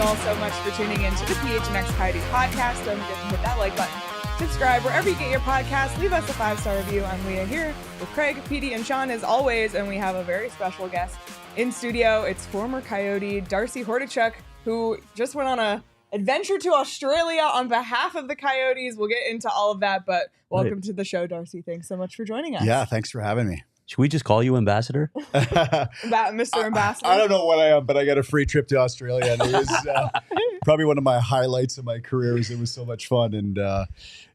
all so much for tuning in to the PHNX Coyotes podcast. Don't forget to hit that like button. Subscribe wherever you get your podcasts. Leave us a 5-star review. I'm Leah here with Craig, Petey, and Sean as always, and we have a very special guest in studio. It's former Coyote Darcy Hordichuk, who just went on a adventure to Australia on behalf of the Coyotes. We'll get into all of that, but welcome to the show, Darcy. Thanks so much for joining us. Yeah, thanks for having me. Should we just call you Ambassador? Mr. Ambassador? I don't know what I am, but I got a free trip to Australia. And it was probably one of my highlights of my career. It was so much fun. And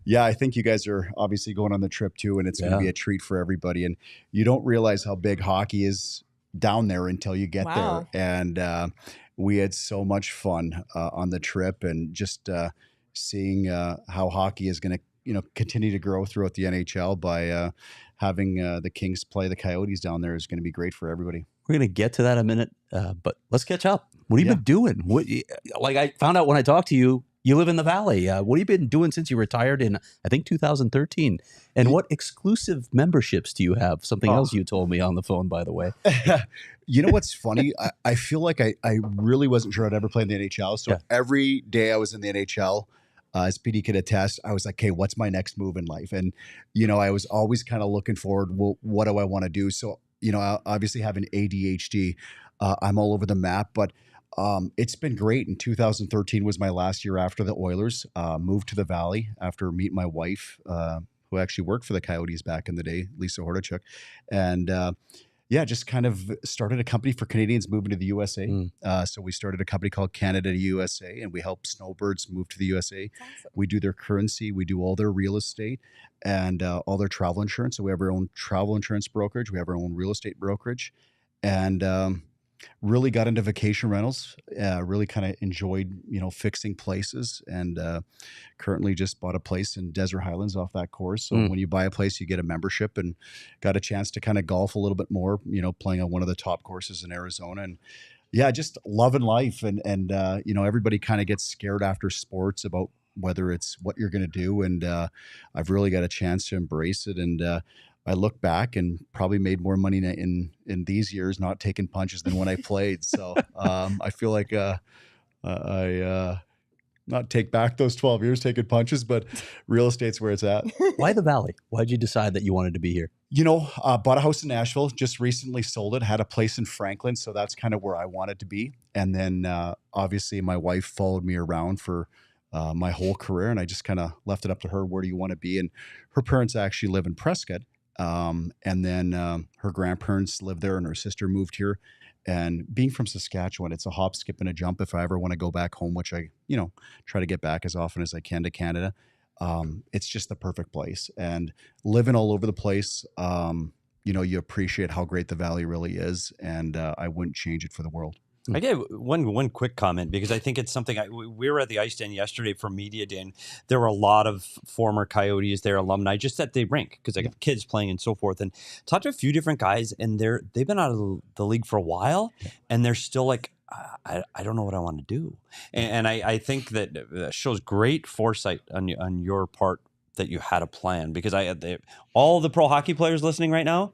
yeah, I think you guys are obviously going on the trip too, and it's going to be a treat for everybody. And you don't realize how big hockey is down there until you get there. And we had so much fun on the trip, and just seeing how hockey is going to continue to grow throughout the NHL by having the Kings play the Coyotes down there is going to be great for everybody. We're going to get to that in a minute, but let's catch up. What have you been doing? Like I found out when I talked to you, you live in the Valley. What have you been doing since you retired in, I think, 2013? And what exclusive memberships do you have? Something else you told me on the phone, by the way. You know what's funny? I feel like I really wasn't sure I'd ever play in the NHL. So every day I was in the NHL, as PD could attest, I was like, okay, what's my next move in life? And, I was always kind of looking forward, well, what do I want to do? So, obviously having ADHD, I'm all over the map, but it's been great. In 2013 was my last year after the Oilers, moved to the Valley after meeting my wife, who actually worked for the Coyotes back in the day, Lisa Hordichuk. And just kind of started a company for Canadians moving to the USA. So we started a company called Canada USA, and we help snowbirds move to the USA. Awesome. We do their currency. We do all their real estate and all their travel insurance. So we have our own travel insurance brokerage. We have our own real estate brokerage, and really got into vacation rentals. Really kind of enjoyed, fixing places, and currently just bought a place in Desert Highlands off that course. So when you buy a place, you get a membership, and got a chance to kind of golf a little bit more, playing on one of the top courses in Arizona. And just loving life. And everybody kind of gets scared after sports about whether it's what you're going to do. And I've really got a chance to embrace it. And I look back and probably made more money in these years not taking punches than when I played. So I feel like I not take back those 12 years taking punches, but real estate's where it's at. Why the Valley? Why'd you decide that you wanted to be here? Bought a house in Nashville, just recently sold it, had a place in Franklin. So that's kind of where I wanted to be. And then obviously my wife followed me around for my whole career, and I just kind of left it up to her. Where do you want to be? And her parents actually live in Prescott. And then her grandparents lived there, and her sister moved here. And being from Saskatchewan, it's a hop, skip, and a jump if I ever want to go back home, which I, try to get back as often as I can to Canada. It's just the perfect place. And living all over the place, you appreciate how great the Valley really is. And I wouldn't change it for the world. I get one quick comment, because I think it's something we were at the Ice Den yesterday for Media Day, and there were a lot of former Coyotes there, alumni, just at the rink, because I got kids playing and so forth, and talked to a few different guys, and they've been out of the league for a while, and they're still like, I don't know what I want to do. And I think that shows great foresight on your part, that you had a plan, because all the pro hockey players listening right now,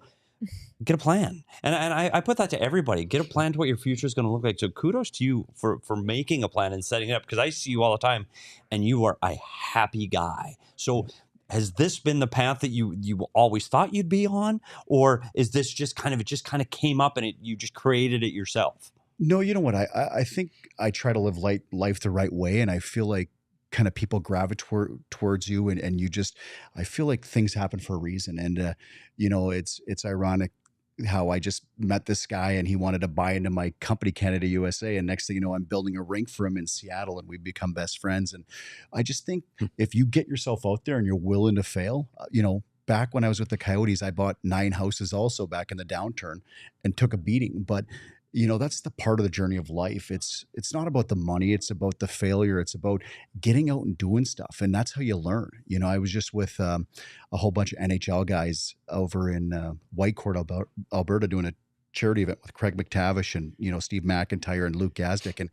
get a plan. And I put that to everybody. Get a plan to what your future is going to look like. So kudos to you for making a plan and setting it up, because I see you all the time and you are a happy guy. So has this been the path that you always thought you'd be on? Or is this just kind of came up and you just created it yourself? No, you know what? I think I try to live life the right way. And I feel like kind of people gravitate towards you, and you just, I feel like things happen for a reason. And, it's ironic how I just met this guy and he wanted to buy into my company, Canada USA. And next thing you know, I'm building a rink for him in Seattle, and we've become best friends. And I just think if you get yourself out there and you're willing to fail, back when I was with the Coyotes, I bought 9 houses also back in the downturn and took a beating. But that's the part of the journey of life. It's not about the money. It's about the failure. It's about getting out and doing stuff. And that's how you learn. I was just with a whole bunch of NHL guys over in Whitecourt, Alberta, doing a charity event with Craig McTavish and, Steve McIntyre and Luke Gazdick. And,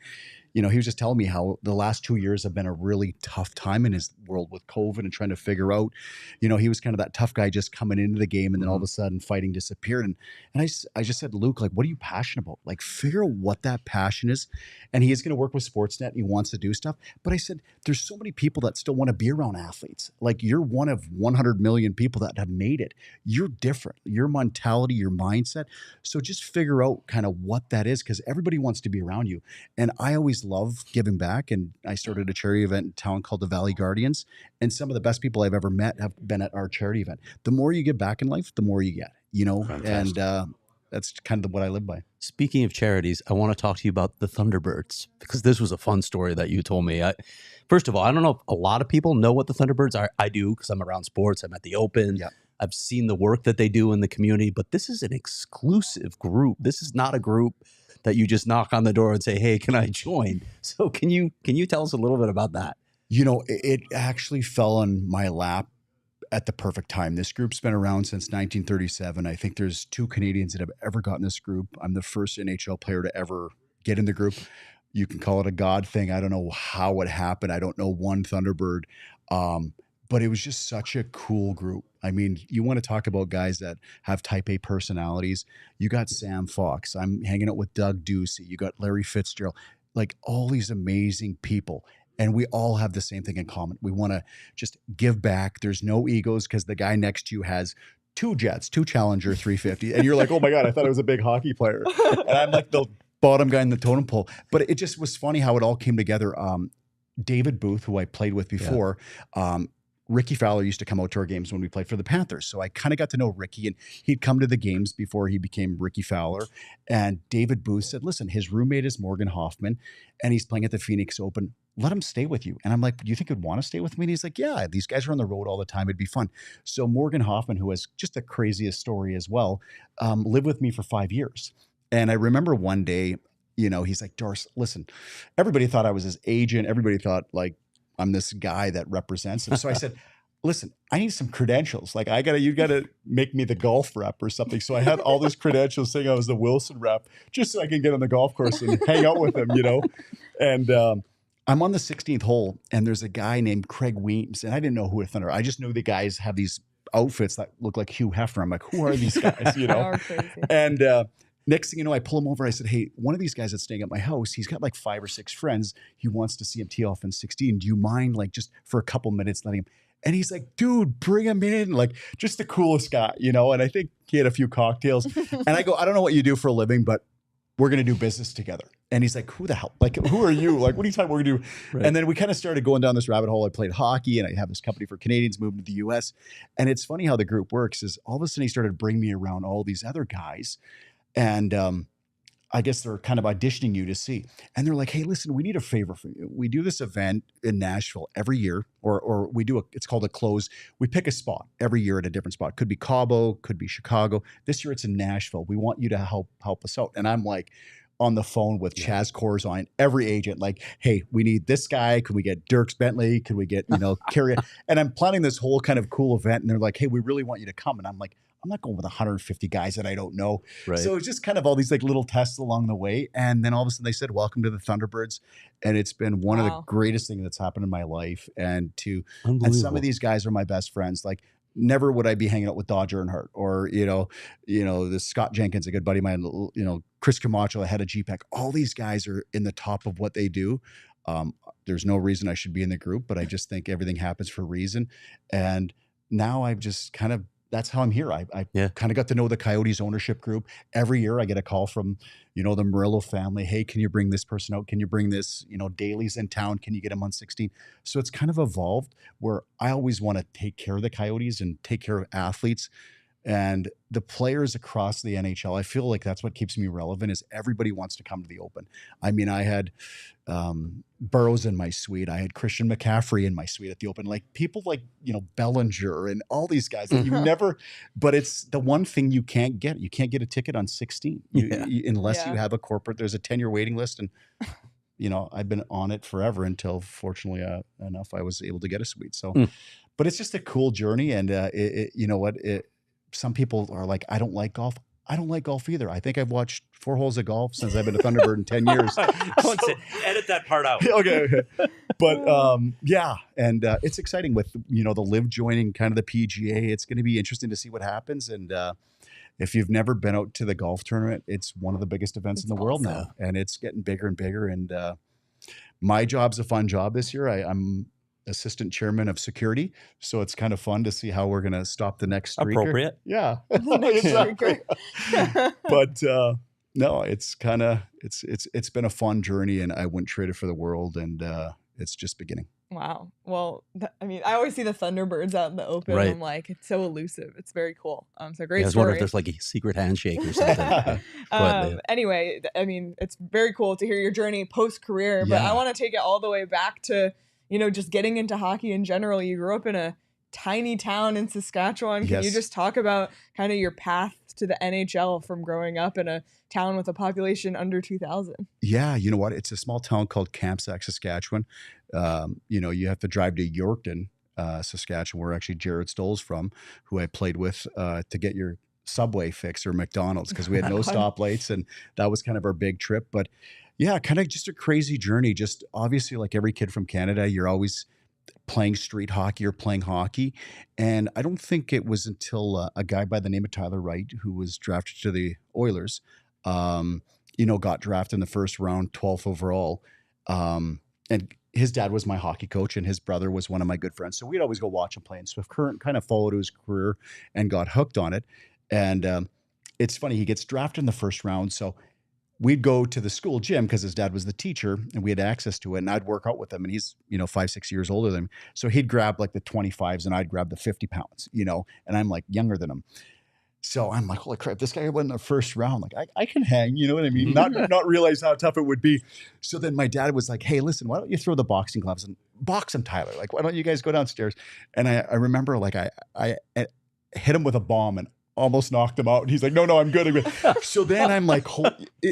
he was just telling me how the last 2 years have been a really tough time in his world with COVID and trying to figure out, he was kind of that tough guy just coming into the game, and then all of a sudden fighting disappeared. And I just said, Luke, like, what are you passionate about? Like, figure out what that passion is. And he is going to work with Sportsnet and he wants to do stuff. But I said, there's so many people that still want to be around athletes. Like, you're one of 100 million people that have made it. You're different. Your mentality, your mindset. So just figure out kind of what that is, because everybody wants to be around you. And I always love giving back. And I started a charity event in town called the Valley Guardians. And some of the best people I've ever met have been at our charity event. The more you give back in life, the more you get, Fantastic. And that's kind of what I live by. Speaking of charities, I want to talk to you about the Thunderbirds, because this was a fun story that you told me. First of all, I don't know if a lot of people know what the Thunderbirds are. I do, because I'm around sports. I'm at the Open. Yeah. I've seen the work that they do in the community, but this is an exclusive group. This is not a group that you just knock on the door and say, hey, can I join? So can you tell us a little bit about that? It actually fell on my lap at the perfect time. This group's been around since 1937. I think there's 2 Canadians that have ever gotten this group. I'm the first NHL player to ever get in the group. You can call it a God thing. I don't know how it happened. I don't know one Thunderbird. But it was just such a cool group. I mean, you want to talk about guys that have type A personalities. You got Sam Fox. I'm hanging out with Doug Ducey. You got Larry Fitzgerald. Like, all these amazing people. And we all have the same thing in common. We want to just give back. There's no egos, because the guy next to you has 2 jets, 2 Challenger 350. And you're like, oh my God, I thought I was a big hockey player. And I'm like the bottom guy in the totem pole. But it just was funny how it all came together. David Booth, who I played with before, Ricky Fowler used to come out to our games when we played for the Panthers. So I kind of got to know Ricky, and he'd come to the games before he became Ricky Fowler. And David Booth said, listen, his roommate is Morgan Hoffman, and he's playing at the Phoenix Open. Let him stay with you. And I'm like, do you think he'd want to stay with me? And he's like, yeah, these guys are on the road all the time. It'd be fun. So Morgan Hoffman, who has just the craziest story as well, lived with me for 5 years. And I remember one day, he's like, Darcy, listen, everybody thought I was his agent. Everybody thought, like, I'm this guy that represents him. So I said, listen, I need some credentials. Like, you gotta make me the golf rep or something. So I had all these credentials saying I was the Wilson rep, just so I can get on the golf course and hang out with him, And I'm on the 16th hole, and there's a guy named Craig Weems, and I didn't know who a Thunder. I just knew the guys have these outfits that look like Hugh Hefner. I'm like, who are these guys? And next thing you know, I pull him over. I said, hey, one of these guys that's staying at my house, he's got like 5 or 6 friends. He wants to see him tee off in 16. Do you mind, like, just for a couple minutes letting him? And he's like, dude, bring him in. Like, just the coolest guy, And I think he had a few cocktails. And I go, I don't know what you do for a living, but we're going to do business together. And he's like, who the hell? Like, who are you? Like, what are you talking about? We're going to do? Right. And then we kind of started going down this rabbit hole. I played hockey, and I have this company for Canadians moving to the US. And it's funny how the group works is all of a sudden he started bringing me around all these other guys. And I guess they're kind of auditioning you to see. And they're like, hey, listen, we need a favor from you. We do this event in Nashville every year, or we do it's called a close. We pick a spot every year at a different spot. Could be Cabo, could be Chicago. This year it's in Nashville. We want you to help us out. And I'm like on the phone with Chaz Corzine, every agent, like, hey, we need this guy. Could we get Dirks Bentley? Could we get, Carrie? And I'm planning this whole kind of cool event. And they're like, hey, we really want you to come. And I'm like, I'm not going with 150 guys that I don't know. Right. So it's just kind of all these like little tests along the way. And then all of a sudden they said, welcome to the Thunderbirds. And it's been one of the greatest things that's happened in my life. And some of these guys are my best friends. Like, never would I be hanging out with Dodger and Hart, or, this Scott Jenkins, a good buddy of mine, Chris Camacho, the head of GPEC. All these guys are in the top of what they do. There's no reason I should be in the group, but I just think everything happens for a reason. And now I've just kind of, that's how I'm here. I kind of got to know the Coyotes ownership group. Every year I get a call from, the Murillo family. Hey, can you bring this person out? Can you bring this, Daly's in town? Can you get him on 16? So it's kind of evolved where I always want to take care of the Coyotes and take care of athletes. And the players across the NHL, I feel like that's what keeps me relevant, is everybody wants to come to the Open. I mean, I had Burroughs in my suite. I had Christian McCaffrey in my suite at the Open. Like, people like, Bellinger and all these guys that you never, but it's the one thing you can't get. You can't get a ticket on 16 unless you have a corporate. There's a 10-year waiting list. And, I've been on it forever until, fortunately enough, I was able to get a suite. So, but it's just a cool journey. And some people are like, I don't like golf. I don't like golf either. I think I've watched 4 holes of golf since I've been a Thunderbird in 10 years. Don't say, edit that part out. Okay. But yeah, and it's exciting with, the Live joining kind of the PGA. It's going to be interesting to see what happens. And if you've never been out to the golf tournament, it's one of the biggest events in the world now. And it's getting bigger and bigger. And my job's a fun job this year. I'm assistant chairman of security, so it's kind of fun to see how we're going to stop the next streaker. Appropriate. Yeah. Exactly. But no, it's kind of it's been a fun journey, and I wouldn't trade it for the world, and it's just beginning. Wow. Well, I always see the Thunderbirds out in the open. Right. I'm like, it's so elusive. It's very cool. So great. I was wondering if there's like a secret handshake or something. Anyway, it's very cool to hear your journey post-career, but I want to take it all the way back to, just getting into hockey in general. You grew up in a tiny town in Saskatchewan. Can you just talk about kind of your path to the NHL from growing up in a town with a population under 2,000? Yeah, you know what? It's a small town called Campsack, Saskatchewan. You have to drive to Yorkton, Saskatchewan, where actually Jared Stoll's from, who I played with, to get your Subway fix or McDonald's, because we had no stoplights, and that was kind of our big trip. But yeah, kind of just a crazy journey. Just obviously, like every kid from Canada, you're always playing street hockey or playing hockey. And I don't think it was until a guy by the name of Tyler Wright, who was drafted to the Oilers, got drafted in the first round, 12th overall. And his dad was my hockey coach, and his brother was one of my good friends. So we'd always go watch him play. And Swift Current kind of followed his career and got hooked on it. And it's funny, he gets drafted in the first round. So we'd go to the school gym because his dad was the teacher, and we had access to it, and I'd work out with him, and he's, 5-6 years older than me. So he'd grab like the 25s and I'd grab the 50 pounds, and I'm like younger than him. So I'm like, holy crap, this guy went in the first round. Like I can hang, you know what I mean? Not realize how tough it would be. So then my dad was like, hey, listen, why don't you throw the boxing gloves and box him, Tyler? Like, why don't you guys go downstairs? And I remember like I hit him with a bomb and almost knocked him out. And he's like, no, I'm good. So then I'm like,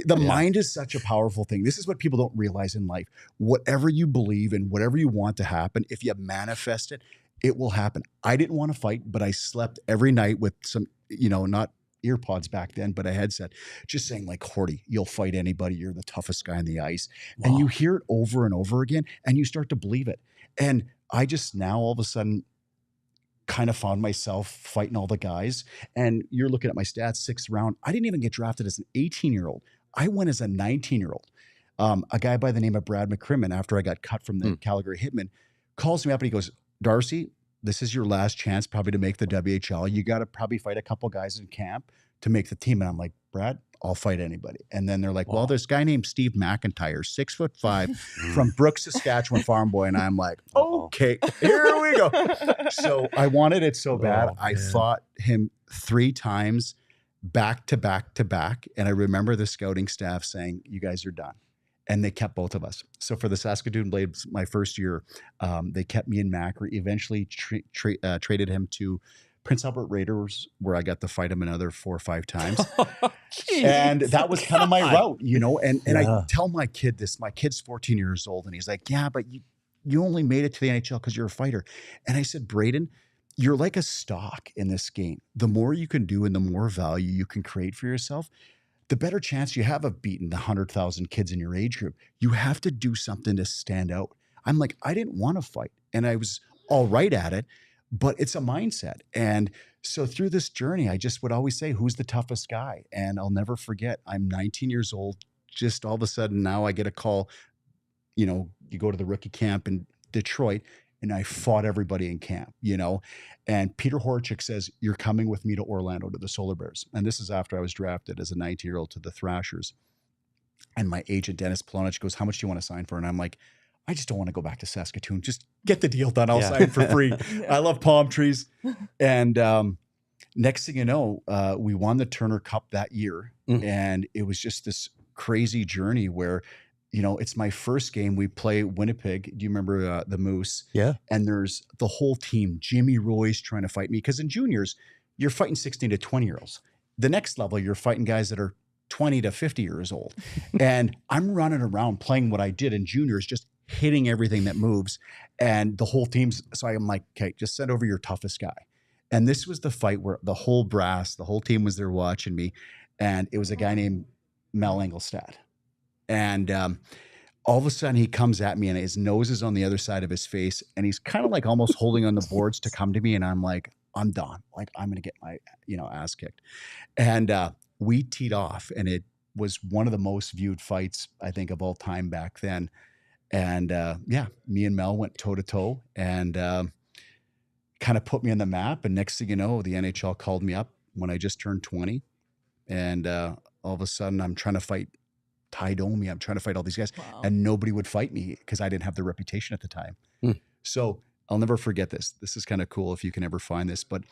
mind is such a powerful thing. This is what people don't realize in life. Whatever you believe in, whatever you want to happen, if you manifest it, it will happen. I didn't want to fight, but I slept every night with some, not earpods back then, but a headset, just saying like, Hordy, you'll fight anybody. You're the toughest guy on the ice. Wow. And you hear it over and over again, and you start to believe it. And I just now all of a sudden kind of found myself fighting all the guys. And you're looking at my stats, 6th round. I didn't even get drafted as an 18-year-old. I went as a 19-year-old. A guy by the name of Brad McCrimmon, after I got cut from the Calgary Hitmen, calls me up and he goes, Darcy, this is your last chance probably to make the WHL. You got to probably fight a couple guys in camp to make the team. And I'm like, Brad, I'll fight anybody. And then they're like, well, there's a guy named Steve McIntyre, 6'5", from Brooks, Saskatchewan, farm boy. And I'm like, okay, here we go. So I wanted it so bad. I fought him 3 times back to back to back. And I remember the scouting staff saying, you guys are done. And they kept both of us. So for the Saskatoon Blades, my first year, they kept me in Macri, eventually traded him to Prince Albert Raiders, where I got to fight him another 4 or 5 times. And that was kind of my route, and I tell my kid this, my kid's 14 years old, and he's like, yeah, but you only made it to the NHL because you're a fighter. And I said, Braden, you're like a stock in this game. The more you can do and the more value you can create for yourself, the better chance you have of beating the 100,000 kids in your age group. You have to do something to stand out. I'm like, I didn't want to fight, and I was all right at it, but it's a mindset. And so through this journey, I just would always say, who's the toughest guy? And I'll never forget, I'm 19 years old. Just all of a sudden now I get a call, you go to the rookie camp in Detroit, and I fought everybody in camp, and Peter Hordichuk says, you're coming with me to Orlando to the Solar Bears. And this is after I was drafted as a 19-year-old to the Thrashers. And my agent, Dennis Polonich, goes, how much do you want to sign for? And I'm like, I just don't want to go back to Saskatoon. Just get the deal done. I'll sign for free. I love palm trees. And next thing you know, we won the Turner Cup that year. And it was just this crazy journey where, it's my first game. We play Winnipeg. Do you remember the Moose? Yeah. And there's the whole team. Jimmy Roy's trying to fight me. Because in juniors, you're fighting 16 to 20-year-olds. The next level, you're fighting guys that are 20 to 50 years old. And I'm running around playing what I did in juniors, just hitting everything that moves. And the whole team's, so I'm like, okay, just send over your toughest guy. And this was the fight where the whole brass, the whole team was there watching me. And it was a guy named Mel Engelstad. And all of a sudden he comes at me and his nose is on the other side of his face. And he's kind of like almost holding on the boards to come to me. And I'm like, I'm done. Like, I'm going to get my, ass kicked. And we teed off, and it was one of the most viewed fights, I think, of all time back then. And me and Mel went toe to toe and kind of put me on the map. And next thing you know, the NHL called me up when I just turned 20. And all of a sudden I'm trying to fight Ty Domi. I'm trying to fight all these guys. Wow. And nobody would fight me because I didn't have the reputation at the time. So I'll never forget this. This is kind of cool if you can ever find this. But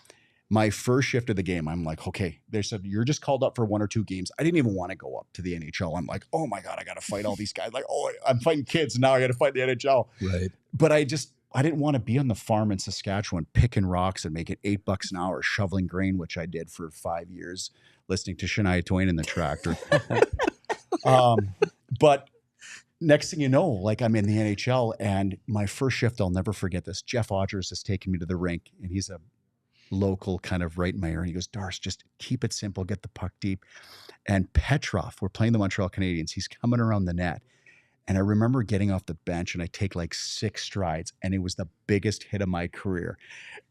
my first shift of the game, I'm like, okay, they said, you're just called up for 1 or 2 games. I didn't even want to go up to the NHL. I'm like, oh my God, I got to fight all these guys. Like, oh, I'm fighting kids. Now I got to fight the NHL. Right. But I didn't want to be on the farm in Saskatchewan picking rocks and making $8 an hour shoveling grain, which I did for 5 years, listening to Shania Twain in the tractor. But next thing you know, like I'm in the NHL, and my first shift, I'll never forget this. Jeff Odgers has taken me to the rink, and he's a local kind of right in my area. He goes, Darce, just keep it simple, get the puck deep. And Petrov, we're playing the Montreal Canadiens. He's coming around the net. And I remember getting off the bench and I take like 6 strides, and it was the biggest hit of my career.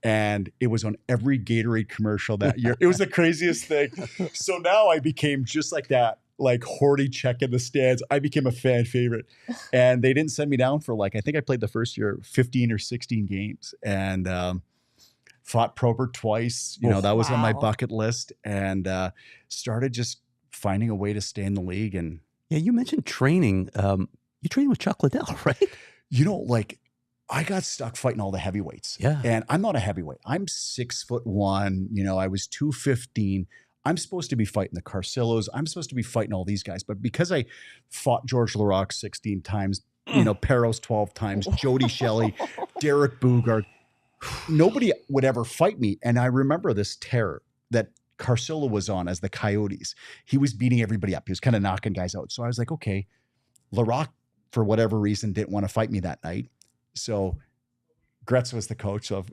And it was on every Gatorade commercial that year. It was the craziest thing. So now I became just like that, like Hordichuk in the stands. I became a fan favorite. And they didn't send me down for I think I played the first year 15 or 16 games, and fought Probert twice. That was on my bucket list, and started just finding a way to stay in the league. And yeah, you mentioned training. You trained with Chuck Liddell, right? I got stuck fighting all the heavyweights. Yeah. And I'm not a heavyweight. I'm 6'1". I was 215. I'm supposed to be fighting the Carcillos. I'm supposed to be fighting all these guys. But because I fought George Laraque 16 times, Peros 12 times, Jody Shelley, Derek Boogaard, nobody would ever fight me. And I remember this terror that Carcillo was on as the Coyotes. He was beating everybody up. He was kind of knocking guys out. So I was like, okay, Laraque, for whatever reason, didn't want to fight me that night. So Gretz was the coach. So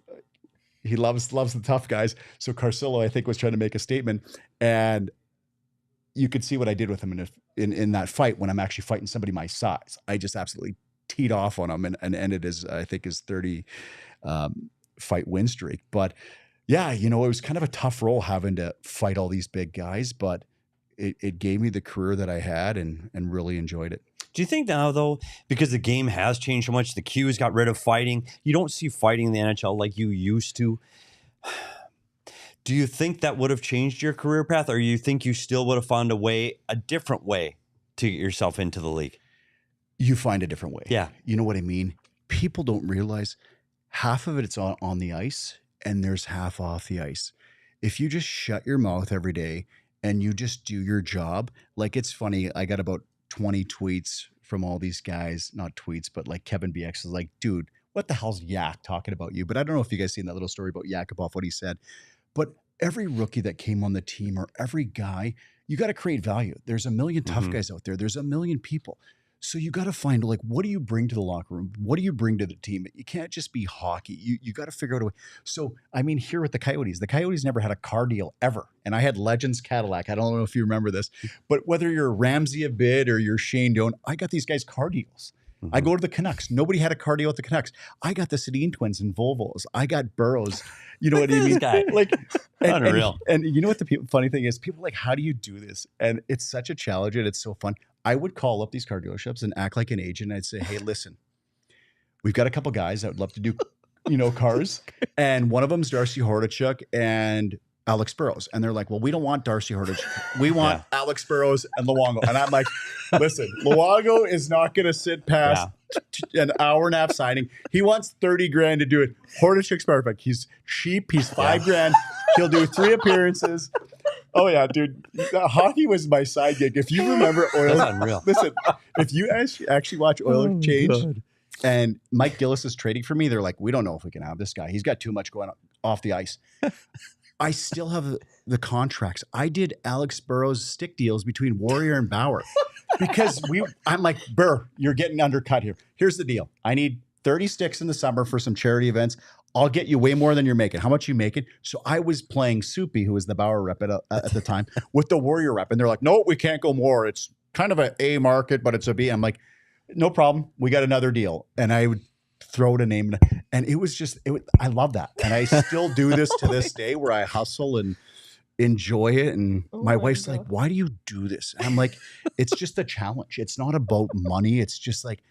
he loves the tough guys. So Carcillo, I think, was trying to make a statement. And you could see what I did with him in that fight when I'm actually fighting somebody my size. I just absolutely teed off on him and ended his 30 fight win streak. But yeah, it was kind of a tough role having to fight all these big guys, but it gave me the career that I had and really enjoyed it. Do you think now, though, because the game has changed so much, the Qs got rid of fighting, you don't see fighting in the NHL like you used to? Do you think that would have changed your career path, or you think you still would have found a different way to get yourself into the league? You find a different way. Yeah. You know what I mean? People don't realize half of it's on the ice and there's half off the ice. If you just shut your mouth every day and you just do your job, like it's funny, I got about 20 tweets from all these guys, not tweets, but like Kevin BX is like, dude, what the hell's Yak talking about you? But I don't know if you guys seen that little story about Yakupov, what he said. But every rookie that came on the team or every guy, you got to create value. There's a million tough guys out there. There's a million people. So you got to find what do you bring to the locker room? What do you bring to the team? You can't just be hockey. You got to figure out a way. So, here with the Coyotes never had a car deal ever. And I had Legends Cadillac. I don't know if you remember this, but whether you're Ramsey Abid or you're Shane Doan, I got these guys car deals. I go to the Canucks. Nobody had a car deal with the Canucks. I got the Sedin twins and Volvos. I got Burrows. You know what I mean? Guy. Unreal. And you know what the funny thing is? People are like, how do you do this? And it's such a challenge and it's so fun. I would call up these car dealerships and act like an agent. I'd say, hey, listen, we've got a couple guys that would love to do, cars. And one of them's Darcy Hordichuk and Alex Burrows. And they're like, well, we don't want Darcy Hordichuk. We want Alex Burrows and Luongo. And I'm like, listen, Luongo is not going to sit past an hour and a half signing. He wants 30 grand to do it. Hordichuk's perfect. He's cheap. He's $5,000. He'll do 3 appearances. Oh yeah, dude. Hockey was my side gig. If you remember Oil, that's unreal. Listen, if you actually watch Oil Change, and Mike Gillis is trading for me, they're like, we don't know if we can have this guy. He's got too much going on off the ice. I still have the contracts. I did Alex Burrows stick deals between Warrior and Bauer because I'm like, Burr, you're getting undercut here. Here's the deal. I need 30 sticks in the summer for some charity events. I'll get you way more than you're making. How much you making? So I was playing Soupy, who was the Bauer rep at the time, with the Warrior rep. And they're like, no, we can't go more. It's kind of an A market, but it's a B. I'm like, no problem. We got another deal. And I would throw a name. And it was just, I love that. And I still do this to this day where I hustle and enjoy it. And my wife's like, why do you do this? And I'm like, it's just a challenge. It's not about money. It's just like,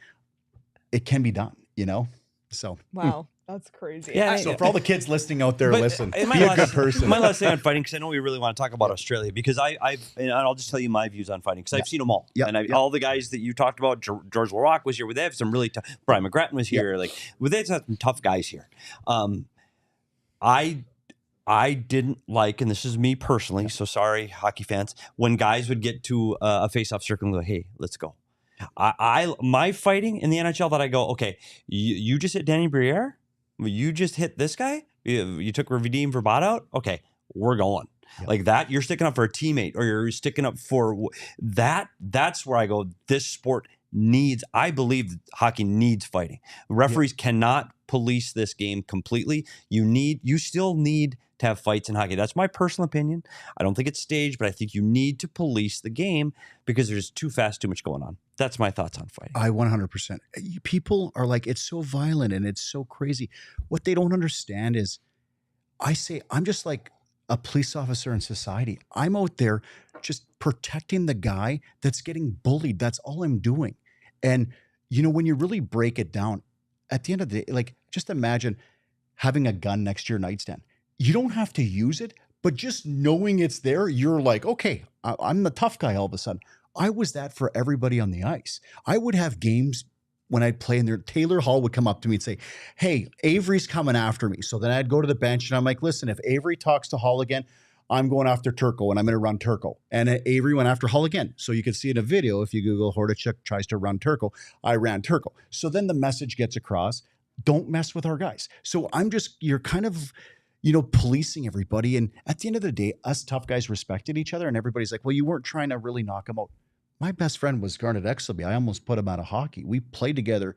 it can be done, you know? So. Wow. That's crazy. Yeah. So for all the kids listening out there, listen, be a good person. My last thing on fighting, because I know we really want to talk about Australia, because and I'll just tell you my views on fighting, because I've seen them all. Yeah. And all the guys that you talked about, George Laroque was here. They have some really tough. Brian McGrattan was here. Like, they've had some tough guys here. I didn't like, and this is me personally, so sorry, hockey fans, when guys would get to a face-off circle and go, hey, let's go. My fighting in the NHL that I go, okay, you just hit Danny Briere? You just hit this guy? You took Vadim Verbat out? Okay, we're going. Yep. Like that, you're sticking up for a teammate, or you're sticking up for that. That's where I go, this sport needs, I believe hockey needs fighting. Referees cannot police this game completely. You still need to have fights in hockey. That's my personal opinion. I don't think it's staged, but I think you need to police the game because there's too much going on. That's my thoughts on fighting. I 100%. People are like, it's so violent and it's so crazy. What they don't understand is, I'm just like a police officer in society. I'm out there just protecting the guy that's getting bullied. That's all I'm doing. And, when you really break it down, at the end of the day, like, just imagine having a gun next to your nightstand. You don't have to use it, but just knowing it's there, you're like, okay, I'm the tough guy all of a sudden. I was that for everybody on the ice. I would have games when I'd play in there. Taylor Hall would come up to me and say, hey, Avery's coming after me. So then I'd go to the bench and I'm like, listen, if Avery talks to Hall again, I'm going after Turco and I'm going to run Turco. And Avery went after Hall again. So you can see in a video, if you Google Hordichuk tries to run Turco, I ran Turco. So then the message gets across, don't mess with our guys. So you're kind of, policing everybody. And at the end of the day, us tough guys respected each other. And everybody's like, well, you weren't trying to really knock him out. My best friend was Garnet Exelby. I almost put him out of hockey. We played together.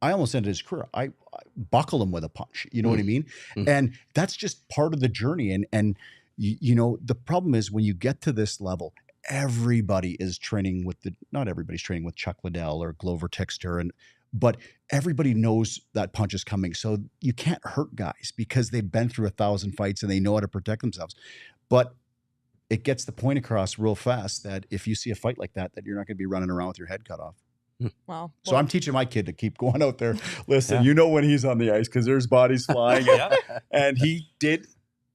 I almost ended his career. I buckled him with a punch. You know what I mean? Mm-hmm. And that's just part of the journey. And the problem is when you get to this level, everybody is training not everybody's training with Chuck Liddell or Glover Tixter, but everybody knows that punch is coming. So you can't hurt guys because they've been through 1,000 fights and they know how to protect themselves. But it gets the point across real fast that if you see a fight like that you're not going to be running around with your head cut off. Wow. So I'm teaching my kid to keep going out there. Listen, when he's on the ice because there's bodies flying. And he did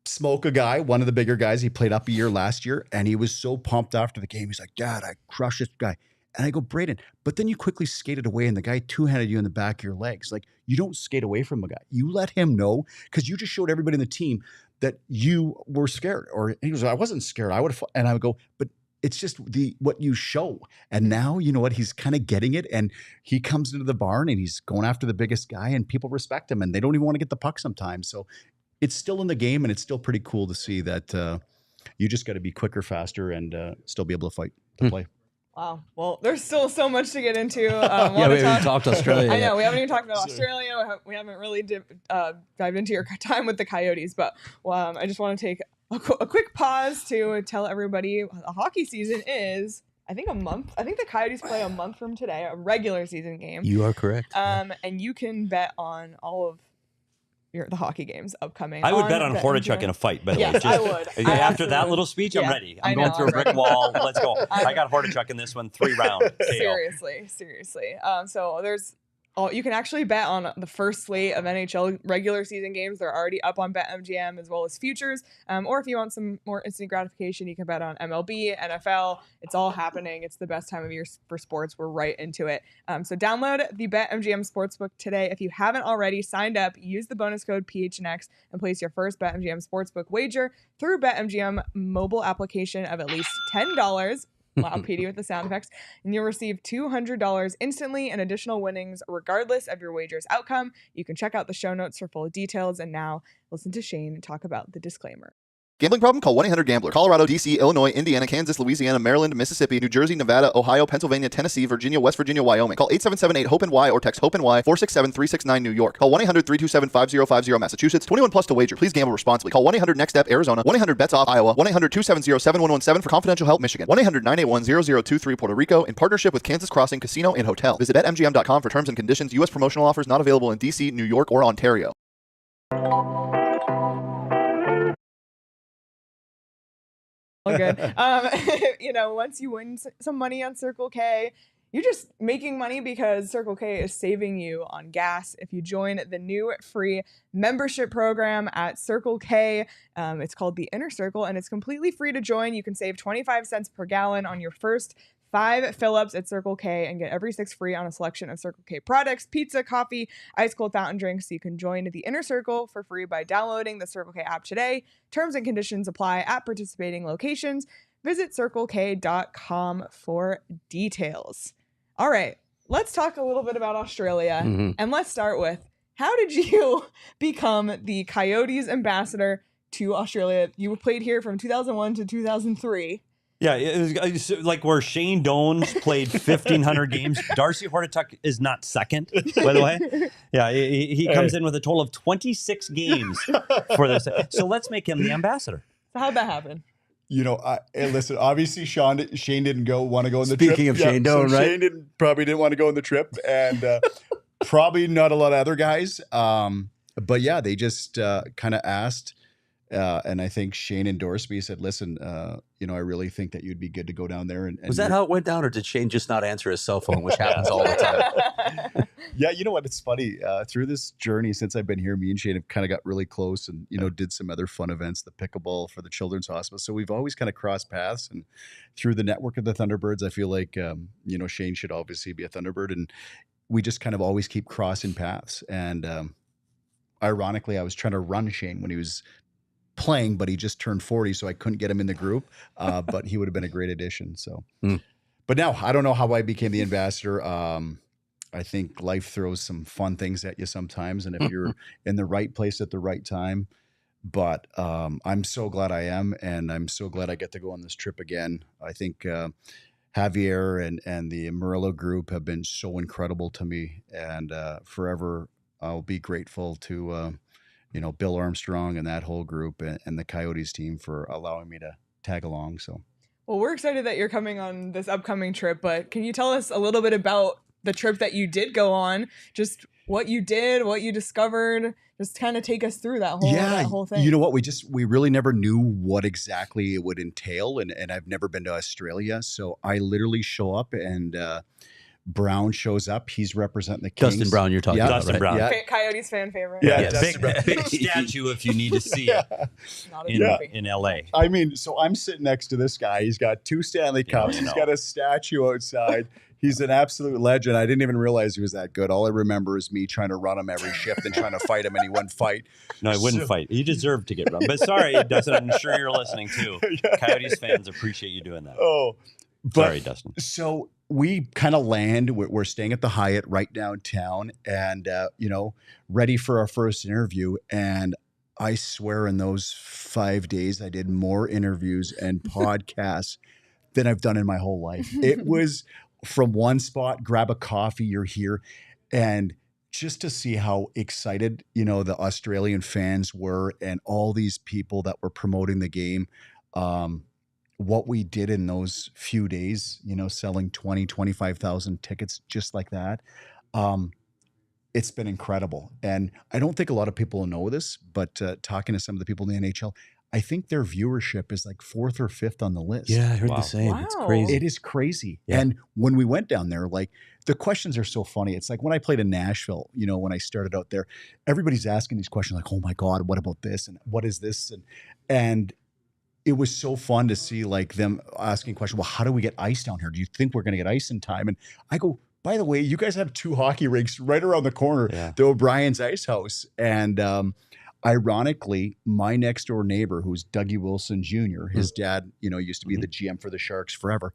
smoke a guy, one of the bigger guys. He played up a year last year, and he was so pumped after the game. He's like, Dad, I crushed this guy. And I go, Braden, but then you quickly skated away and the guy two-handed you in the back of your legs. Like, you don't skate away from a guy. You let him know because you just showed everybody in the team that you were scared. Or he was, I wasn't scared. I would have, and I would go, but it's just what you show. And now, you know what? He's kind of getting it. And he comes into the barn and he's going after the biggest guy and people respect him and they don't even want to get the puck sometimes. So it's still in the game and it's still pretty cool to see that you just got to be quicker, faster, and still be able to fight, to play. Wow. Well, there's still so much to get into. We haven't even talked Australia. I know. We haven't even talked about Australia. We haven't really dived into your time with the Coyotes. But I just want to take a quick pause to tell everybody the hockey season is, I think, a month. I think the Coyotes play a month from today, a regular season game. You are correct. And you can bet on all of the hockey games upcoming. I would bet on Hordichuk in a fight, by the way. Yes, I would. After that little speech, I'm ready. I'm going through a brick wall. Let's go. I got Hordichuk in this one, 3 round. Seriously. So there's you can actually bet on the first slate of NHL regular season games. They're already up on BetMGM as well as futures. Or if you want some more instant gratification, you can bet on MLB, NFL. It's all happening. It's the best time of year for sports. We're right into it. So download the BetMGM Sportsbook today. If you haven't already signed up, use the bonus code PHNX and place your first BetMGM Sportsbook wager through BetMGM mobile application of at least $10. Wow, PD with the sound effects. And you'll receive $200 instantly and additional winnings regardless of your wager's outcome. You can check out the show notes for full details. And now listen to Shane talk about the disclaimer. Gambling problem? Call 1-800-GAMBLER. Colorado, D.C., Illinois, Indiana, Kansas, Louisiana, Maryland, Mississippi, New Jersey, Nevada, Ohio, Pennsylvania, Tennessee, Virginia, West Virginia, Wyoming. Call 877-8-HOPENY or text HOPENY 467-369 New York. Call 1-800-327-5050 Massachusetts. 21 plus to wager. Please gamble responsibly. Call 1-800-NEXT-STEP Arizona. 1-800-BETS-OFF Iowa. 1-800-270-7117 for confidential help Michigan. 1-800-981-0023 Puerto Rico in partnership with Kansas Crossing Casino and Hotel. Visit BetMGM.com for terms and conditions. U.S. promotional offers not available in D.C., New York, or Ontario. All good. Once you win some money on Circle K, you're just making money because Circle K is saving you on gas. If you join the new free membership program at Circle K, it's called the Inner Circle, and it's completely free to join. You can save 25 cents per gallon on your first 5 fill-ups at Circle K and get every 6 free on a selection of Circle K products, pizza, coffee, ice cold fountain drinks. So you can join the Inner Circle for free by downloading the Circle K app today. Terms and conditions apply at participating locations. Visit CircleK.com for details. All right, let's talk a little bit about Australia. And let's start with, how did you become the Coyotes ambassador to Australia? You played here from 2001 to 2003. Yeah, it was like where Shane Dones played 1,500 games. Darcy Hordichuk is not second, by the way. Yeah, he comes in with a total of 26 games for this. So let's make him the ambassador. So how'd that happen? Listen, obviously Shane didn't want to go on the trip. Speaking of Shane Doan, right? Shane probably didn't want to go on the trip, and probably not a lot of other guys. But yeah, they just kind of asked. And I think Shane endorsed me. He said, listen, I really think that you'd be good to go down there. And was that how it went down, or did Shane just not answer his cell phone, which happens all the time? Yeah, you know what? It's funny. Through this journey since I've been here, me and Shane have kind of got really close and, did some other fun events, the pickleball for the Children's Hospital. So we've always kind of crossed paths. And through the network of the Thunderbirds, I feel like, Shane should obviously be a Thunderbird. And we just kind of always keep crossing paths. And ironically, I was trying to run Shane when he was playing, but he just turned 40, so I couldn't get him in the group. But he would have been a great addition. So, But now I don't know how I became the ambassador. I think life throws some fun things at you sometimes, and if you're in the right place at the right time. But I'm so glad I am, and I'm so glad I get to go on this trip again. I think Javier and the Murillo group have been so incredible to me, and forever I'll be grateful to Bill Armstrong and that whole group and the Coyotes team for allowing me to tag along. So, well, we're excited that you're coming on this upcoming trip, but can you tell us a little bit about the trip that you did go on? Just what you did, what you discovered, just kind of take us through that whole thing. You know what? We really never knew what exactly it would entail. And I've never been to Australia. So I literally show up and, Brown shows up. He's representing the Kings. Dustin Brown, you're talking about, Dustin right? Brown. Yeah. Coyotes fan favorite. Yeah, big statue if you need to see it in LA. I mean, so I'm sitting next to this guy. He's got 2 Stanley Cups. He's got a statue outside. He's an absolute legend. I didn't even realize he was that good. All I remember is me trying to run him every shift and trying to fight him, and he wouldn't fight. No, he wouldn't fight. He deserved to get run. But sorry, Dustin, I'm sure you're listening too. Coyotes fans appreciate you doing that. Oh, sorry, Dustin. So we kind of land. We're staying at the Hyatt right downtown, and ready for our first interview. And I swear, in those 5 days, I did more interviews and podcasts than I've done in my whole life. It was from one spot, grab a coffee, you're here, and just to see how excited the Australian fans were, and all these people that were promoting the game. What we did in those few days, selling 25,000 tickets just like that. It's been incredible. And I don't think a lot of people know this, but talking to some of the people in the NHL, I think their viewership is like 4th or 5th on the list. Yeah, I heard the same. It's crazy. It is crazy. Yeah. And when we went down there, like, the questions are so funny. It's like when I played in Nashville, when I started out there, everybody's asking these questions like, oh my God, what about this? And what is this? And it was so fun to see like them asking questions. Well, how do we get ice down here? Do you think we're going to get ice in time? And I go, by the way, you guys have 2 hockey rinks right around the corner, the O'Brien's Ice House. And ironically, my next door neighbor, who's Dougie Wilson Jr., his dad, used to be the GM for the Sharks forever.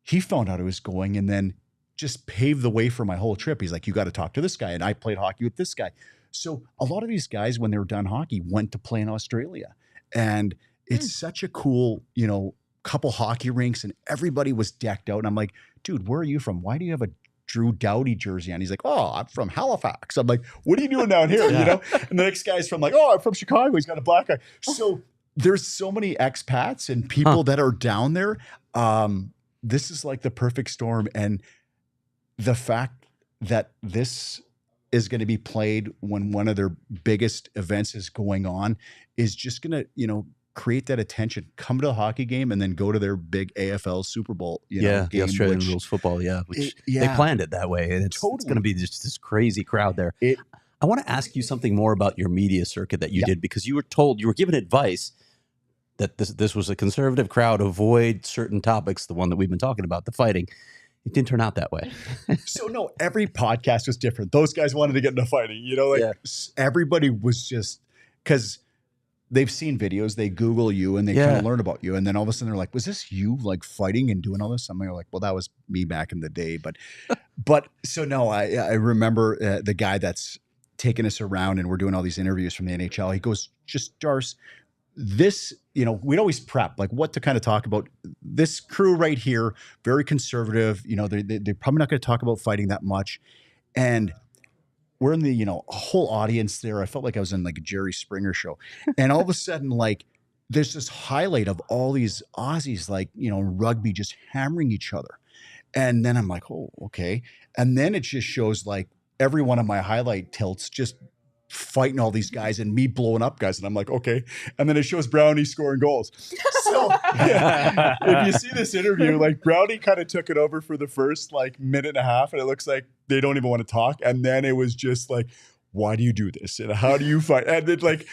He found out I was going and then just paved the way for my whole trip. He's like, you got to talk to this guy. And I played hockey with this guy. So a lot of these guys, when they were done hockey, went to play in Australia. And it's such a cool, you know, couple hockey rinks, and everybody was decked out. And I'm like, dude, where are you from? Why do you have a Drew Doughty jersey on? He's like, oh, I'm from Halifax. I'm like, what are you doing down here? You know? And the next guy's from like, oh, I'm from Chicago. He's got a black eye. So there's so many expats and people that are down there. This is like the perfect storm. And the fact that this is going to be played when one of their biggest events is going on is just going to, you know, create that attention. Come to the hockey game and then go to their big AFL Super Bowl, you know, game, the Australian rules football, which they planned it that way. And it's going to be just this crazy crowd there. I want to ask you something more about your media circuit that you did, because you were given advice that this was a conservative crowd, avoid certain topics, the one that we've been talking about, the fighting. It didn't turn out that way. So no, every podcast was different. Those guys wanted to get into fighting, you know, like everybody was just, because they've seen videos, they Google you and they kind of learn about you. And then all of a sudden they're like, was this you like fighting and doing all this? I'm like, well, that was me back in the day. But so no, I remember the guy that's taking us around and we're doing all these interviews from the NHL. He goes, just Darce, this, you know, we'd always prep like what to kind of talk about. This crew right here, very conservative, you know, they're probably not going to talk about fighting that much. And we're in the, you know, a whole audience there. I felt like I was in like a Jerry Springer show. And all of a sudden, like, there's this highlight of all these Aussies, like, you know, rugby just hammering each other. And then I'm like, oh, okay. And then it just shows like every one of my highlight tilts just fighting all these guys and me blowing up guys. And I'm like, okay. And then it shows Brownie scoring goals. So if you see this interview, like Brownie kind of took it over for the first like minute and a half. And it looks like they don't even want to talk. And then it was just like, why do you do this? And how do you fight? And then like,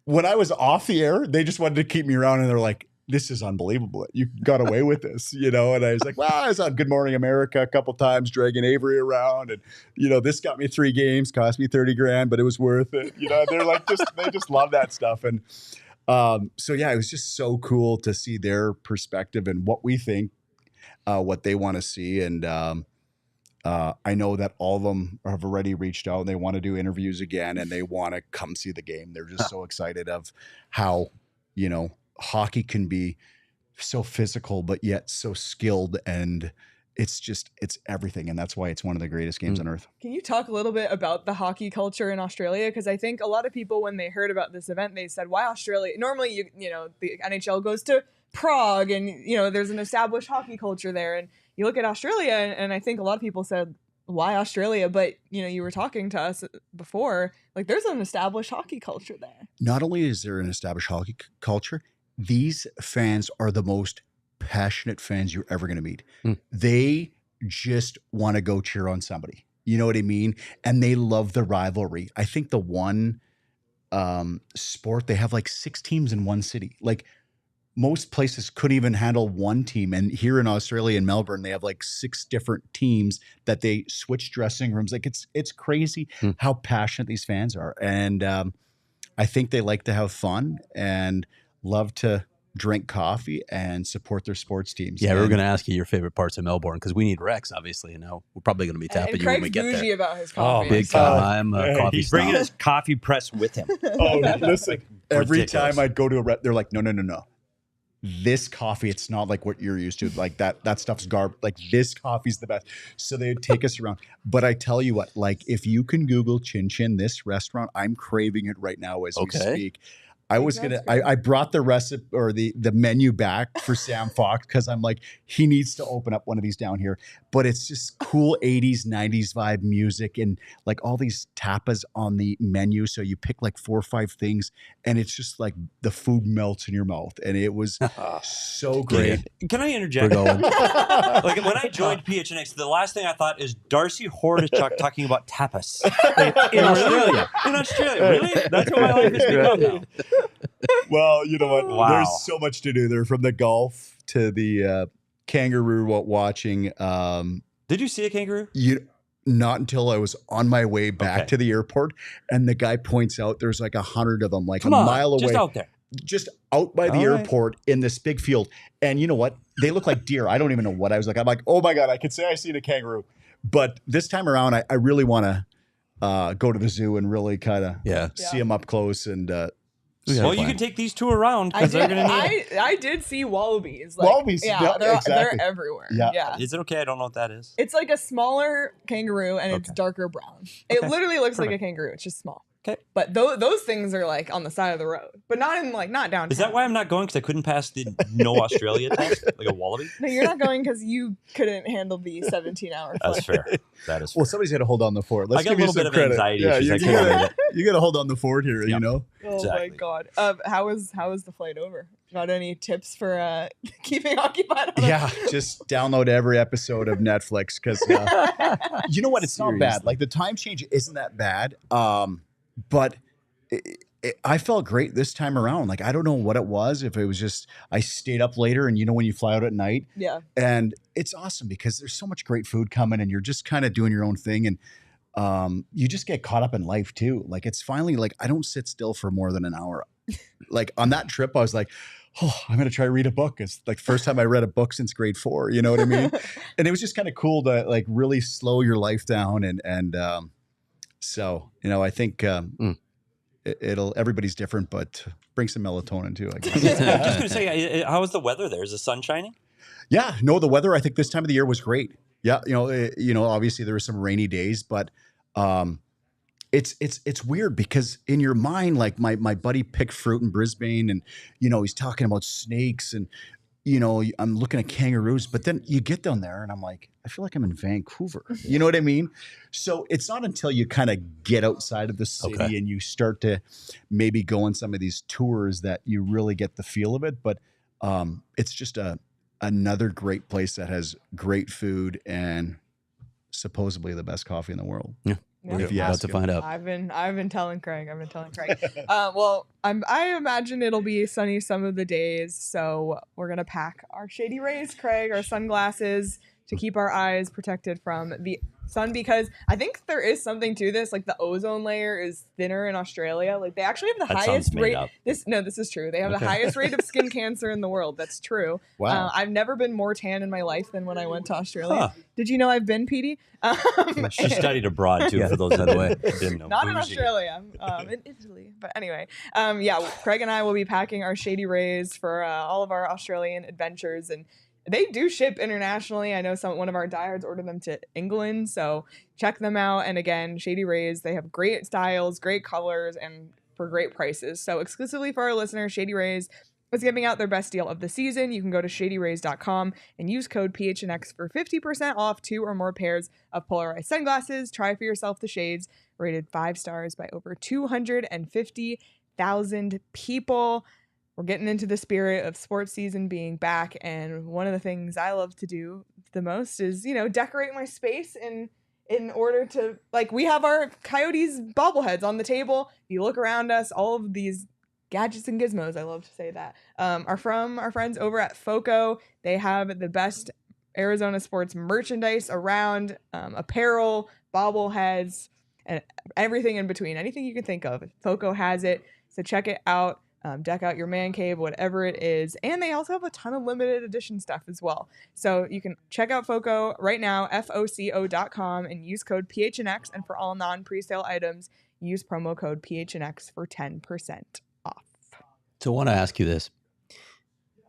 when I was off the air, they just wanted to keep me around. And they're like, this is unbelievable. You got away with this, you know? And I was like, well, I was on Good Morning America a couple times, dragging Avery around. And, you know, this got me 3 games, cost me $30,000, but it was worth it. You know, they're like, they just love that stuff. And so, yeah, it was just so cool to see their perspective and what we think, what they want to see. And I know that all of them have already reached out and they want to do interviews again and they want to come see the game. They're just so excited of how, you know, hockey can be so physical, but yet so skilled. And it's everything. And that's why it's one of the greatest games on earth. Can you talk a little bit about the hockey culture in Australia? Because I think a lot of people, when they heard about this event, they said, why Australia? Normally, you know, the NHL goes to Prague and, you know, there's an established hockey culture there. And you look at Australia and I think a lot of people said, why Australia? But, you know, you were talking to us before, like there's an established hockey culture there. Not only is there an established hockey culture, these fans are the most passionate fans you're ever going to meet. They just want to go cheer on somebody. You know what I mean? And they love the rivalry. I think the one sport, they have like 6 teams in one city. Like most places couldn't even handle one team. And here in Australia, in Melbourne, they have like 6 different teams that they switch dressing rooms. Like it's crazy how passionate these fans are. And I think they like to have fun and love to drink coffee and support their sports teams. Yeah, we were going to ask you your favorite parts of Melbourne because we need Rex, obviously. You know, we're probably going to be tapping you when we get there. Craig's bougie about his coffee. Oh, big time. Coffee He's bringing his coffee press with him. Oh, listen, every ridiculous. time I'd go to a they're like, no. This coffee, it's not like what you're used to. Like that stuff's garbage. Like this coffee's the best. So they'd take us around. But I tell you what, like if you can Google Chin Chin, this restaurant, I'm craving it right now as we speak. I brought the recipe or the menu back for Sam Fox because I'm like, he needs to open up one of these down here. But it's just cool 80s, 90s vibe music and like all these tapas on the menu. So you pick like 4 or 5 things and it's just like the food melts in your mouth. And it was so great. Can I interject? Like when I joined PHNX, the last thing I thought is Darcy Hordichuk talking about tapas in Australia. In Australia, really? That's what my life has become now. Well, you know what? Wow. There's so much to do there, from the golf to the kangaroo watching. Did you see a kangaroo? Not until I was on my way back to the airport, and the guy points out there's like 100 of them, like a mile away. Just out there. Just out by the airport in this big field. And you know what? They look like deer. I don't even know what I was like. I'm like, oh my God, I could say I seen a kangaroo. But this time around, I really want to go to the zoo and really kind of see them up close and We got a Well, you plan. can take these two around I because they're going to need it. I did see wallabies. Like, Wallabies, yeah, yeah, they're exactly. everywhere. Yeah. Yeah. Is it okay? I don't know what that is. It's like a smaller kangaroo and it's Okay. darker brown. It Okay. literally looks like a Perfect. kangaroo. It's just small. Okay. But those things are like on the side of the road, but not downtown. Is that why I'm not going? Because I couldn't pass the no Australia test, like a wallaby? No, you're not going because you couldn't handle the 17-hour flight. That's fair. That is fair. Well, somebody's got to hold on the fort. Let's I got a give you little some bit of credit. anxiety Yeah, issues. I you couldn't read gotta, you got to hold on the fort here, you Yep. know? Oh Exactly. my god. How was the flight over? Got any tips for keeping occupied? On Yeah, just download every episode of Netflix because you know what? It's not bad. Seriously. Like the time change isn't that bad, but I felt great this time around. Like I don't know what it was. If it was just I stayed up later, and you know when you fly out at night, Yeah. and it's awesome because there's so much great food coming, and you're just kind of doing your own thing, and you just get caught up in life too. Like it's finally like I don't sit still for more than an hour. Like on that trip, I was like, oh, I'm going to try to read a book. It's like first time I read a book since grade 4, you know what I mean? And it was just kind of cool to like really slow your life down. And so, you know, I think everybody's different, but bring some melatonin too, I guess. I'm just going to say, how is the weather there? Is the sun shining? Yeah, no, the weather, I think this time of the year was great. Yeah. You know, obviously there were some rainy days, but it's weird because in your mind, like my buddy picked fruit in Brisbane and, you know, he's talking about snakes and, you know, I'm looking at kangaroos, but then you get down there and I'm like, I feel like I'm in Vancouver. You know what I mean? So it's not until you kind of get outside of the city and you start to maybe go on some of these tours that you really get the feel of it. But it's just another great place that has great food and supposedly the best coffee in the world. Yeah. Yeah. If you About ask to him. find out. I've been telling Craig. Well, I imagine it'll be sunny some of the days, so we're gonna pack our shady rays, Craig, our sunglasses to keep our eyes protected from the sun, because I think there is something to this. Like the ozone layer is thinner in Australia. Like they actually have the That highest sounds made rate. up. This is true. They have the Okay. highest rate of skin cancer in the world. That's true. Wow. I've never been more tan in my life than when I went to Australia. Huh. Did you know I've been, Petey? She studied abroad, too, Yeah, for those by that the way. didn't know. Not in Bougie. Australia, in Italy. But anyway, yeah, Craig and I will be packing our shady rays for all of our Australian adventures, and they do ship internationally. I know one of our diehards ordered them to England, so check them out. And again, Shady Rays, they have great styles, great colors, and for great prices. So exclusively for our listeners, Shady Rays is giving out their best deal of the season. You can go to shadyrays.com and use code PHNX for 50% off 2 or more pairs of polarized sunglasses. Try for yourself the shades, rated 5 stars by over 250,000 people. We're getting into the spirit of sports season being back, and one of the things I love to do the most is, you know, decorate my space in order to, like, we have our Coyotes bobbleheads on the table. If you look around us, all of these gadgets and gizmos, I love to say that, are from our friends over at FOCO. They have the best Arizona sports merchandise around, apparel, bobbleheads, and everything in between. Anything you can think of, FOCO has it. So check it out. Deck out your man cave, whatever it is. And they also have a ton of limited edition stuff as well. So you can check out FOCO right now, FOCO.com, and use code PHNX. And for all non-presale items, use promo code PHNX for 10% off. So I want to ask you this.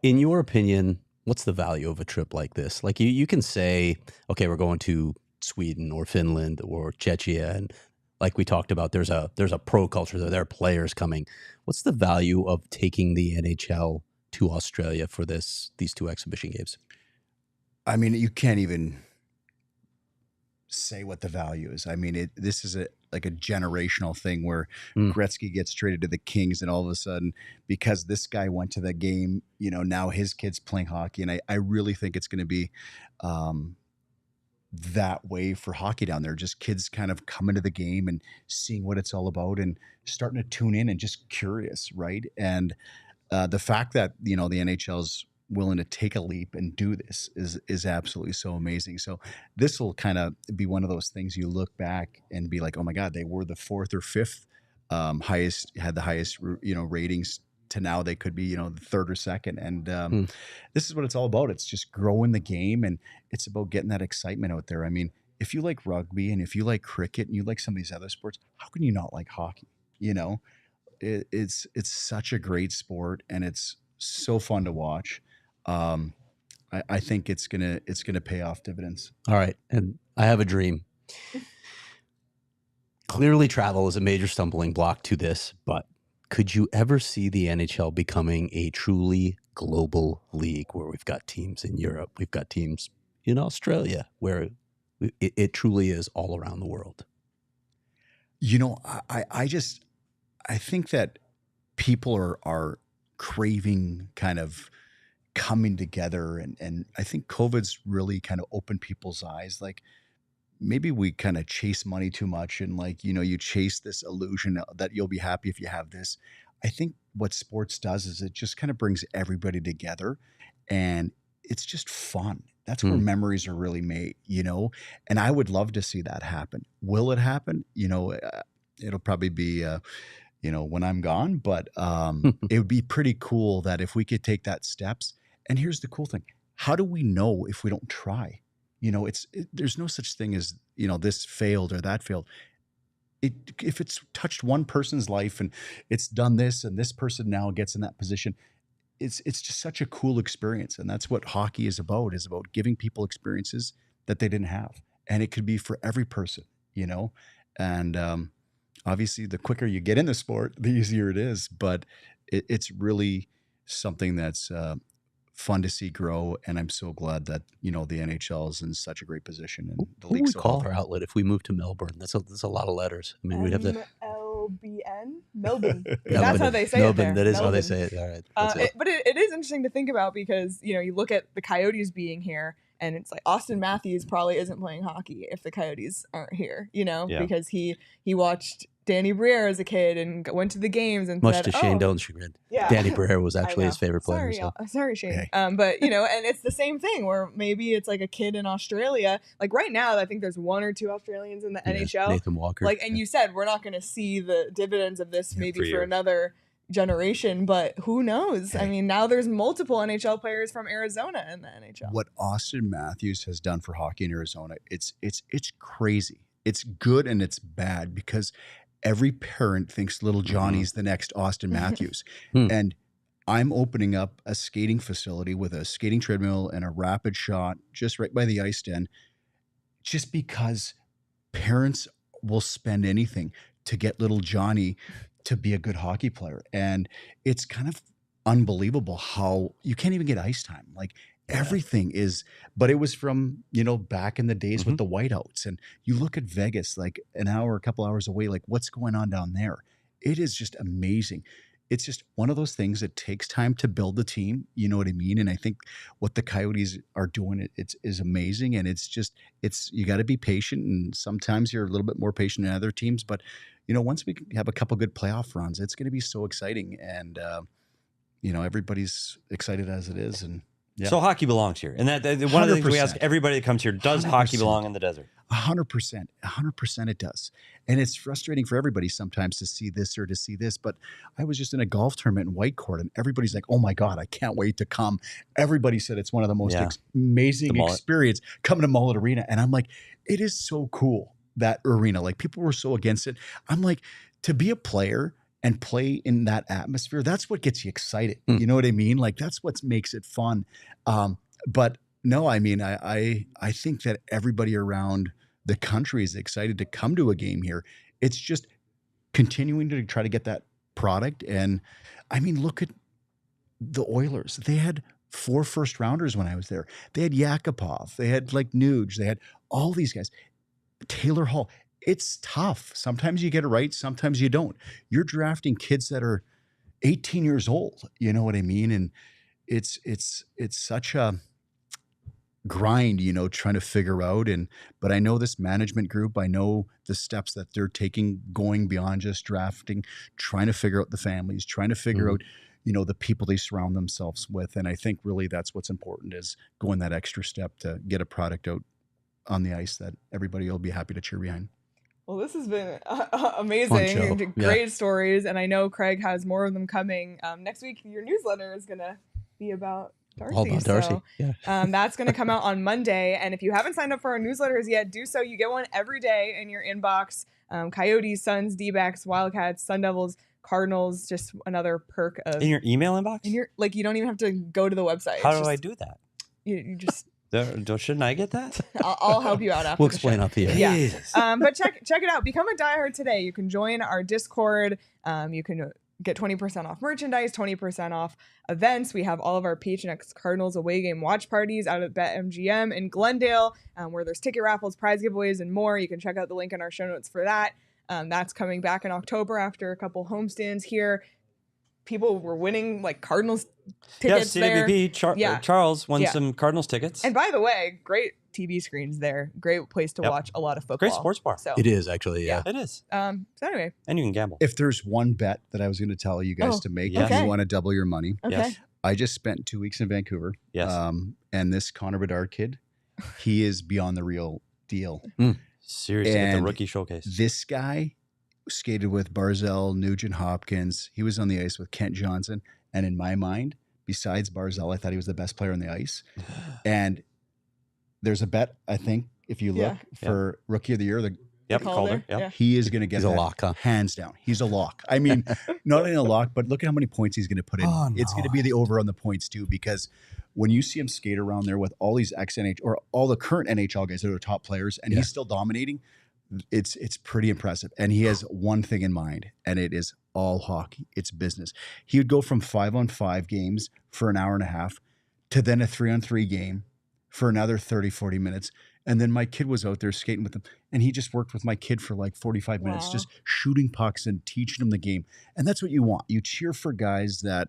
In your opinion, what's the value of a trip like this? Like you can say, okay, we're going to Sweden or Finland or Czechia, and like we talked about, there's a pro culture there are players coming. What's the value of taking the NHL to Australia for these 2 exhibition games? I mean, you can't even say what the value is. I mean, this is like a generational thing where Gretzky gets traded to the Kings, and all of a sudden, because this guy went to the game, you know, now his kid's playing hockey, and I really think it's going to be that way for hockey down there. Just kids kind of coming to the game and seeing what it's all about and starting to tune in and just curious, right? And the fact that, you know, the NHL's willing to take a leap and do this is absolutely so amazing. So this will kind of be one of those things you look back and be like, oh my God, they were the 4th or 5th had the highest, you know, ratings, to now they could be, you know, the 3rd or 2nd. And this is what it's all about. It's just growing the game, and it's about getting that excitement out there. I mean, if you like rugby and if you like cricket and you like some of these other sports, how can you not like hockey? You know, it's such a great sport, and it's so fun to watch. I think it's gonna pay off dividends. All right, and I have a dream. Clearly, travel is a major stumbling block to this, but could you ever see the NHL becoming a truly global league where we've got teams in Europe, we've got teams in Australia, where it truly is all around the world? You know, I think that people are craving kind of coming together, and I think COVID's really kind of opened people's eyes. Like, maybe we kind of chase money too much, and like, you chase this illusion that you'll be happy if you have this. I think what sports does is it just kind of brings everybody together, and it's just fun. That's where memories are really made, and I would love to see that happen. Will it happen? It'll probably be, when I'm gone, but it would be pretty cool that if we could take that steps. And here's the cool thing. How do we know if we don't try? There's no such thing as, this failed or that failed. If it's touched one person's life and it's done this, and this person now gets in that position, it's just such a cool experience. And that's what hockey is about giving people experiences that they didn't have. And it could be for every person, and obviously the quicker you get in the sport, the easier it is, but it's really something that's fun to see grow, and I'm so glad that the NHL is in such a great position, and the What would league's we so call healthy. our outlet if we moved to Melbourne? That's a lot of letters. I mean, we'd have to MLBN? Melbourne. That's Melbourne. how they say Melbourne, it there. that is how they Melbourne. say it. All right. That's it. But it is interesting to think about, because you look at the Coyotes being here, and it's like Austin Matthews probably isn't playing hockey if the Coyotes aren't here, because he watched Danny Briere as a kid and went to the games and Much said, to Shane Doan's chagrin. Yeah. Danny Briere was I actually his know. favorite player. Sorry, Shane. Hey. But and it's the same thing where maybe it's like a kid in Australia. Like right now, I think there's 1 or 2 Australians in the NHL. Nathan Walker. And you said we're not going to see the dividends of this maybe for for years. another generation, but who knows? I Hey. mean, now there's multiple NHL players from Arizona in the NHL. What Austin Matthews has done for hockey in Arizona, it's crazy. It's good and it's bad, because every parent thinks little Johnny's the next Austin Matthews. And I'm opening up a skating facility with a skating treadmill and a rapid shot just right by the ice den, just because parents will spend anything to get little Johnny to be a good hockey player. And it's kind of unbelievable how you can't even get ice time. Like, everything is, but it was from, back in the days with the whiteouts. And you look at Vegas, like an hour, a couple hours away, like what's going on down there? It is just amazing. It's just one of those things that takes time to build the team. You know what I mean? And I think what the Coyotes are doing, is amazing. And you got to be patient. And sometimes you're a little bit more patient than other teams, but once we have a couple good playoff runs, it's going to be so exciting. And, everybody's excited as it is. And, yeah. So hockey belongs here. And that one of the things we ask 100%. everybody that comes here, does hockey 100%. belong in the desert? 100% it does. And it's frustrating for everybody sometimes to see this or to see this. But I was just in a golf tournament in Whitecourt, and everybody's like, oh my God, I can't wait to come. Everybody said it's one of the most amazing experience coming to Mullet Arena. And I'm like, it is so cool, that arena. Like, people were so against it. I'm like, to be a player and play in that atmosphere, that's what gets you excited. You know what I mean? Like, that's what makes it fun. But no, I mean, I think that everybody around the country is excited to come to a game here. It's just continuing to try to get that product. And I mean, look at the Oilers. They had 4 first-rounders when I was there. They had Yakupov. They had like Nuge. They had all these guys. Taylor Hall. It's tough. Sometimes you get it right. Sometimes you don't. You're drafting kids that are 18 years old. You know what I mean? And it's such a grind, trying to figure out. But I know this management group, I know the steps that they're taking, going beyond just drafting, trying to figure out the families, trying to figure out, the people they surround themselves with. And I think really that's what's important, is going that extra step to get a product out on the ice that everybody will be happy to cheer behind. Well, this has been amazing. Great stories. And I know Craig has more of them coming. Next week, your newsletter is going to be about Darcy. All about Darcy. So, that's going to come out on Monday. And if you haven't signed up for our newsletters yet, do so. You get one every day in your inbox. Coyotes, Suns, D-backs, Wildcats, Sun Devils, Cardinals, just another perk of In your email inbox? and you're like, you don't even have to go to the website. How It's do just, I do that? You just Shouldn't I get that? I'll help you out after We'll the explain show. up here. Yeah. Jesus. But check it out. Become a diehard today. You can join our Discord. You can get 20% off merchandise, 20% off events. We have all of our PHNX Cardinals away game watch parties out at BetMGM in Glendale, where there's ticket raffles, prize giveaways, and more. You can check out the link in our show notes for that. That's coming back in October after a couple homestands here. People were winning like Cardinals tickets there. CWP Charles won some Cardinals tickets. And by the way, great TV screens there. Great place to watch a lot of football. Great sports bar. So It is actually, yeah. It is. so anyway, And you can gamble. If there's one bet that I was going to tell you guys to make, if okay. you want to double your money, okay. Yes. I just spent 2 weeks in Vancouver. Yes. And this Connor Bedard kid, he is beyond the real deal. Seriously, at the And rookie showcase. This guy skated with Barzell, Nugent Hopkins. He was on the ice with Kent Johnson. And in my mind, besides Barzell, I thought he was the best player on the ice. And there's a bet, I think, if you look for Rookie of the Year, Calder. Yep. he is going to get He's a that lock, huh? hands down. He's a lock. I mean, not only a lock, but look at how many points he's going to put in. Oh, It's going to no. be the over on the points too, because when you see him skate around there with all these ex-NHL or all the current NHL guys that are top players, and he's still dominating, it's pretty impressive. And he has one thing in mind, and it is all hockey. It's business. He would go from 5-on-5 games for an hour and a half to then a 3-on-3 game for another 30, 40 minutes. And then my kid was out there skating with him, and he just worked with my kid for like 45 minutes, just shooting pucks and teaching him the game. And that's what you want. You cheer for guys that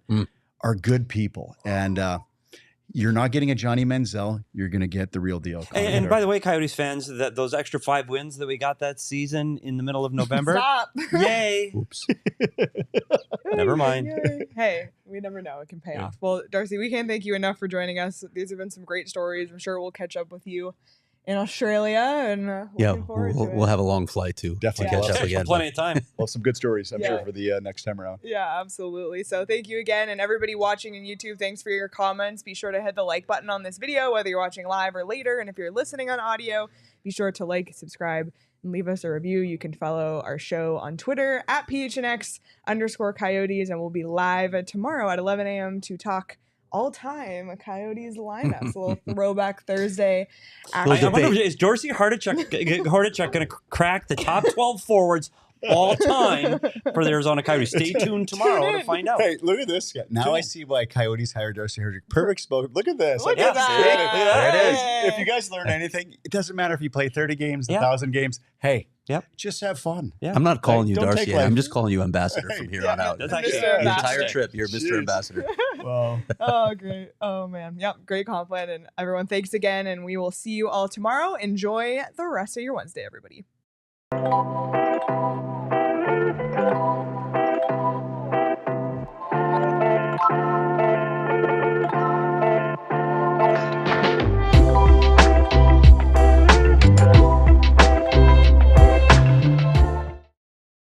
are good people. And you're not getting a Johnny Manziel. You're going to get the real deal. And by the way, Coyotes fans, that those extra 5 wins that we got that season in the middle of November. Stop. Yay. Oops. Never mind. Yay. Hey, we never know. It can pay off. Well, Darcy, we can't thank you enough for joining us. These have been some great stories. I'm sure we'll catch up with you in Australia, and looking forward to it. We'll have a long flight too. Definitely. To catch up again. Plenty of time. Well, some good stories, I'm Yeah. sure, for the next time around. Yeah, absolutely. So thank you again. And everybody watching on YouTube, thanks for your comments. Be sure to hit the like button on this video, whether you're watching live or later. And if you're listening on audio, be sure to like, subscribe, and leave us a review. You can follow our show on Twitter at PHNX_Coyotes. And we'll be live tomorrow at 11 a.m. to talk all-time Coyotes lineups. A little throwback Thursday. I wonder, is Darcy Hordichuk going to crack the top 12 forwards all time for the Arizona Coyotes? Stay tuned tomorrow to find out. Hey, look at this guy. Now I see why Coyotes hired Darcy Hordichuk. Perfect spoke. Look at this. Look I at can see that. it. There it is. If you guys learn anything, it doesn't matter if you play 30 games, 1,000 games. Hey, just have fun. Yeah. I'm not calling you Don't Darcy. take life. I'm just calling you ambassador from here on out. That's actually Mr. The entire Ambassador. trip, you're Mr. Jeez. Ambassador. Well, Oh, great. Oh, man. Yep. Great compliment. And everyone, thanks again. And we will see you all tomorrow. Enjoy the rest of your Wednesday, everybody.